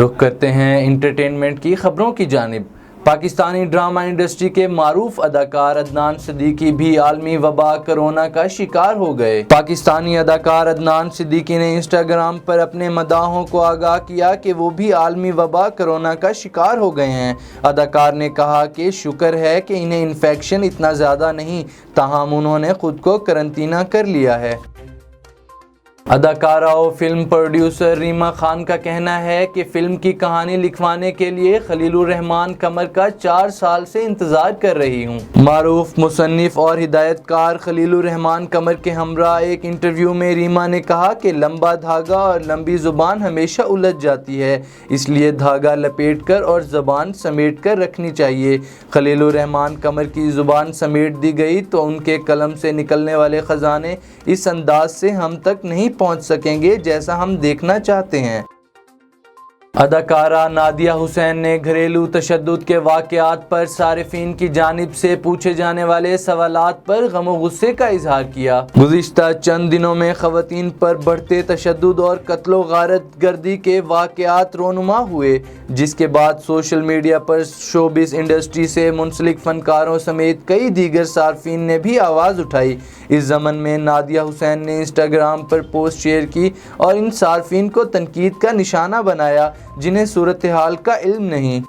رخ کرتے ہیں انٹرٹینمنٹ کی خبروں کی جانب۔ پاکستانی ڈرامہ انڈسٹری کے معروف اداکار عدنان صدیقی بھی عالمی وبا کرونا کا شکار ہو گئے۔ پاکستانی اداکار عدنان صدیقی نے انسٹاگرام پر اپنے مداحوں کو آگاہ کیا کہ وہ بھی عالمی وبا کرونا کا شکار ہو گئے ہیں۔ اداکار نے کہا کہ شکر ہے کہ انہیں انفیکشن اتنا زیادہ نہیں، تاہم انہوں نے خود کو قرنطینہ کر لیا ہے۔ اداکارہ و فلم پروڈیوسر ریما خان کا کہنا ہے کہ فلم کی کہانی لکھوانے کے لیے خلیل الرحمان قمر کا 4 سال سے انتظار کر رہی ہوں۔ معروف مصنف اور ہدایت کار خلیل الرحمان قمر کے ہمراہ ایک انٹرویو میں ریما نے کہا کہ لمبا دھاگا اور لمبی زبان ہمیشہ الجھ جاتی ہے، اس لیے دھاگا لپیٹ کر اور زبان سمیٹ کر رکھنی چاہیے۔ خلیل الرحمان قمر کی زبان سمیٹ دی گئی تو ان کے قلم سے نکلنے والے خزانے اس انداز سے ہم تک نہیں پہنچ سکیں گے جیسا ہم دیکھنا چاہتے ہیں۔ اداکارہ نادیہ حسین نے گھریلو تشدد کے واقعات پر صارفین کی جانب سے پوچھے جانے والے سوالات پر غم و غصے کا اظہار کیا۔ گزشتہ چند دنوں میں خواتین پر بڑھتے تشدد اور قتل و غارت گردی کے واقعات رونما ہوئے، جس کے بعد سوشل میڈیا پر شوبز انڈسٹری سے منسلک فنکاروں سمیت کئی دیگر صارفین نے بھی آواز اٹھائی۔ اس ضمن میں نادیہ حسین نے انسٹاگرام پر پوسٹ شیئر کی اور ان صارفین کو تنقید کا نشانہ بنایا جنہیں صورتحال کا علم نہیں۔